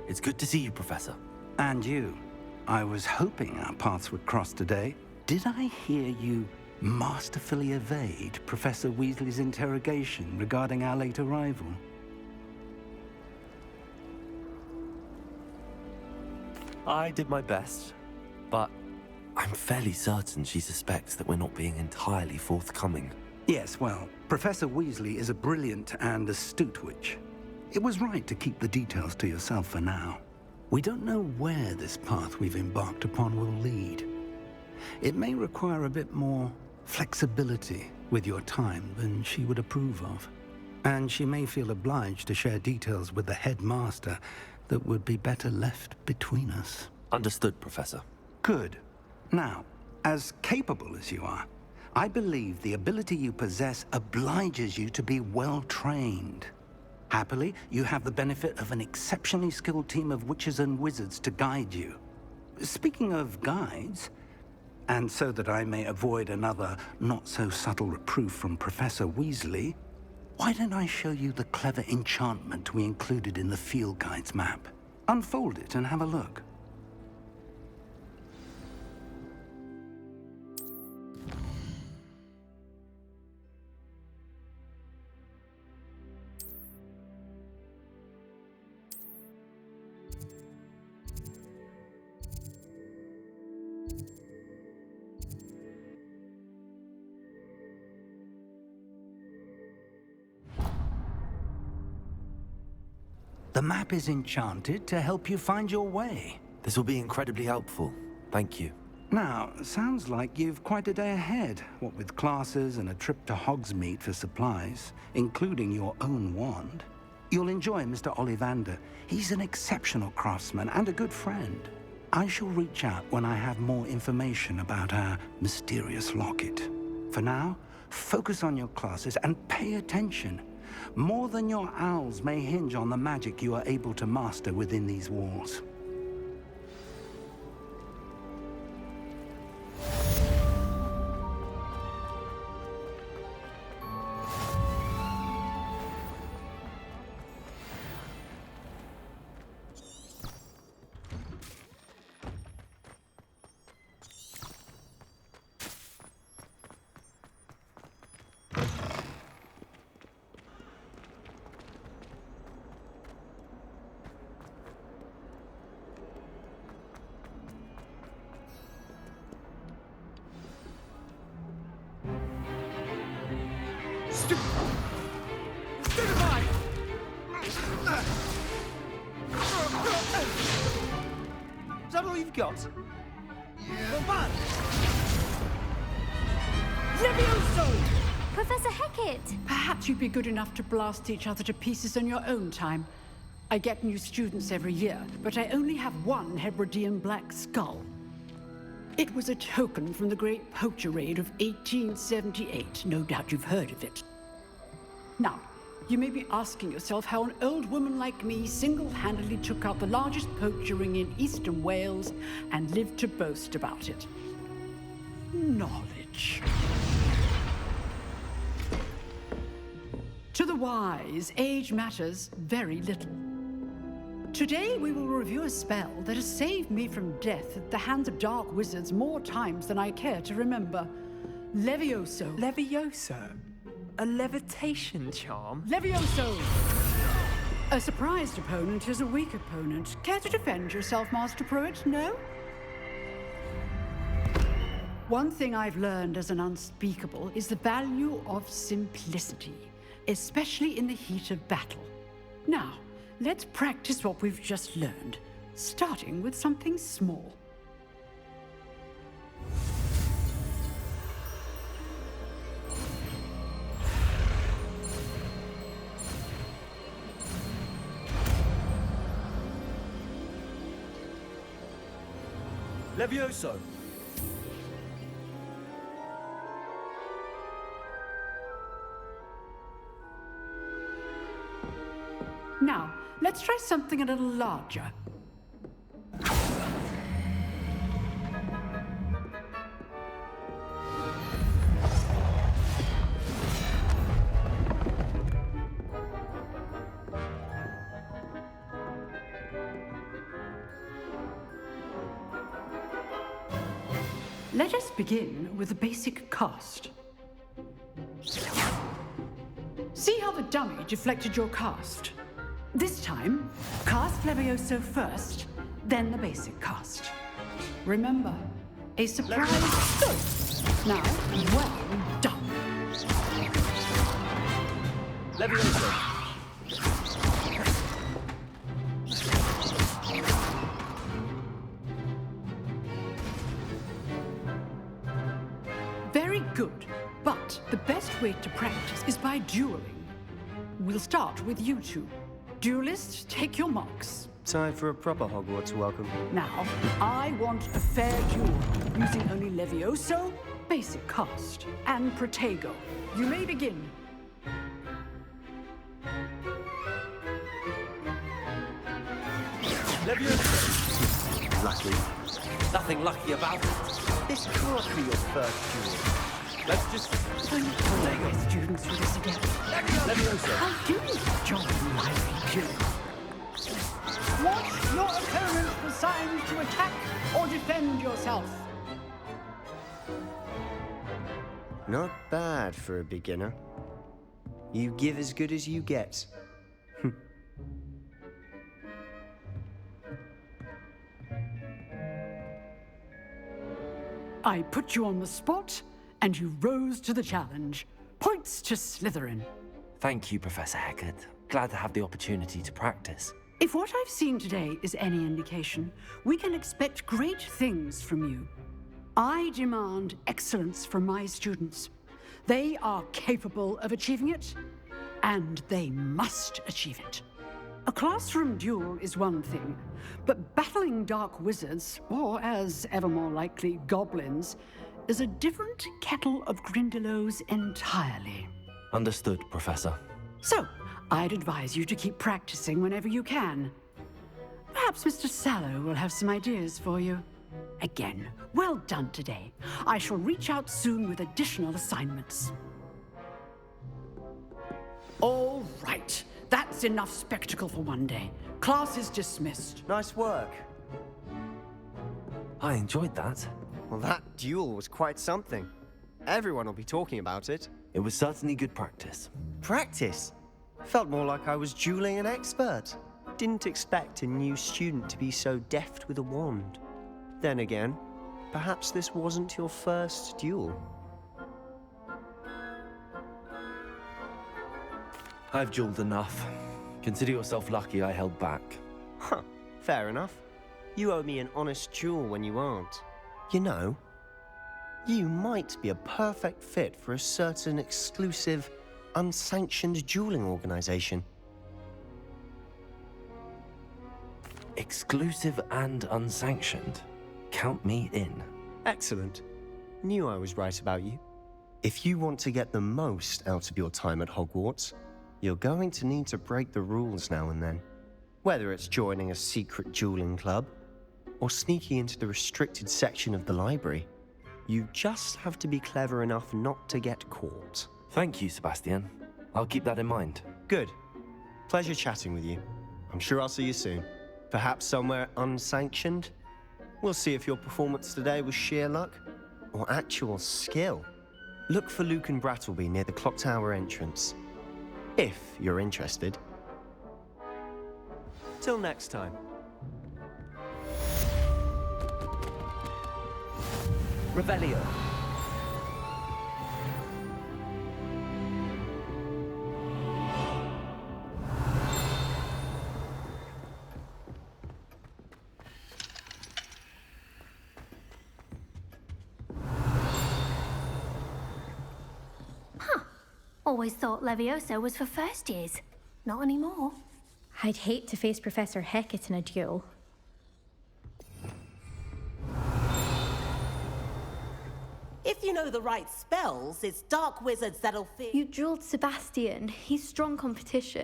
It's good to see you, Professor. And you. I was hoping our paths would cross today. Did I hear you masterfully evade Professor Weasley's interrogation regarding our late arrival? I did my best, but I'm fairly certain she suspects that we're not being entirely forthcoming. Yes, well, Professor Weasley is a brilliant and astute witch. It was right to keep the details to yourself for now. We don't know where this path we've embarked upon will lead. It may require a bit more flexibility with your time than she would approve of. And she may feel obliged to share details with the headmaster that would be better left between us. Understood, Professor. Good. Now, as capable as you are, I believe the ability you possess obliges you to be well-trained. Happily, you have the benefit of an exceptionally skilled team of witches and wizards to guide you. Speaking of guides, and so that I may avoid another not-so-subtle reproof from Professor Weasley, why don't I show you the clever enchantment we included in the field guide's map? Unfold it and have a look. The map is enchanted to help you find your way. This will be incredibly helpful. Thank you. Now, sounds like you've quite a day ahead, what with classes and a trip to Hogsmeade for supplies, including your own wand. You'll enjoy Mr. Ollivander. He's an exceptional craftsman and a good friend. I shall reach out when I have more information about our mysterious locket. For now, focus on your classes and pay attention. More than your owls may hinge on the magic you are able to master within these walls. Is that all you've got? Yeah. Levioso! Professor Hecat! Perhaps you'd be good enough to blast each other to pieces in your own time. I get new students every year, but I only have one Hebridean black skull. It was a token from the Great Poacher Raid of 1878. No doubt you've heard of it. Now, you may be asking yourself how an old woman like me single-handedly took out the largest poacher ring in eastern Wales and lived to boast about it. Knowledge. To the wise, age matters very little. Today we will review a spell that has saved me from death at the hands of dark wizards more times than I care to remember. Levioso. Levioso? A levitation charm? Levioso! A surprised opponent is a weak opponent. Care to defend yourself, Master Pruitt? No? One thing I've learned as an unspeakable is the value of simplicity, especially in the heat of battle. Now, let's practice what we've just learned, starting with something small. Levioso! Now, let's try something a little larger. Let us begin with the basic cast. See how the dummy deflected your cast? This time, cast Levioso first, then the basic cast. Remember, a surprise. Good. Now, well done. Levioso. Very good, but the best way to practice is by dueling. We'll start with you two. Duelists, take your marks. Time for a proper Hogwarts welcome. Now, I want a fair duel, using only Levioso, basic cast, and Protego. You may begin. Levioso. Lucky. Nothing lucky about it. This can't be your first duel. Let's just... Don't play with students for this again. Levioso. How do you join my duel? Watch your opponent for signs to attack or defend yourself. Not bad for a beginner. You give as good as you get. I put you on the spot, and you rose to the challenge. Points to Slytherin. Thank you, Professor Hecat. Glad to have the opportunity to practice. If what I've seen today is any indication, we can expect great things from you. I demand excellence from my students. They are capable of achieving it, and they must achieve it. A classroom duel is one thing, but battling dark wizards, or as ever more likely, goblins, is a different kettle of Grindylows entirely. Understood, Professor. So, I'd advise you to keep practicing whenever you can. Perhaps Mr. Sallow will have some ideas for you. Again, well done today. I shall reach out soon with additional assignments. All right. That's enough spectacle for one day. Class is dismissed. Nice work. I enjoyed that. Well, that duel was quite something. Everyone will be talking about it. It was certainly good practice. Practice? Felt more like I was dueling an expert. Didn't expect a new student to be so deft with a wand. Then again, perhaps this wasn't your first duel. I've dueled enough. Consider yourself lucky I held back. Huh, fair enough. You owe me an honest duel when you aren't. You know, you might be a perfect fit for a certain exclusive, unsanctioned dueling organization. Exclusive and unsanctioned. Count me in. Excellent. Knew I was right about you. If you want to get the most out of your time at Hogwarts, you're going to need to break the rules now and then. Whether it's joining a secret dueling club, or sneaking into the restricted section of the library, you just have to be clever enough not to get caught. Thank you, Sebastian. I'll keep that in mind. Good. Pleasure chatting with you. I'm sure I'll see you soon. Perhaps somewhere unsanctioned? We'll see if your performance today was sheer luck or actual skill. Look for Luke and Brattleby near the clock tower entrance, if you're interested. Till next time. Revelio. Always thought Levioso was for first years. Not anymore. I'd hate to face Professor Hecat in a duel. If you know the right spells, it's dark wizards that'll fear. You dueled Sebastian. He's strong competition.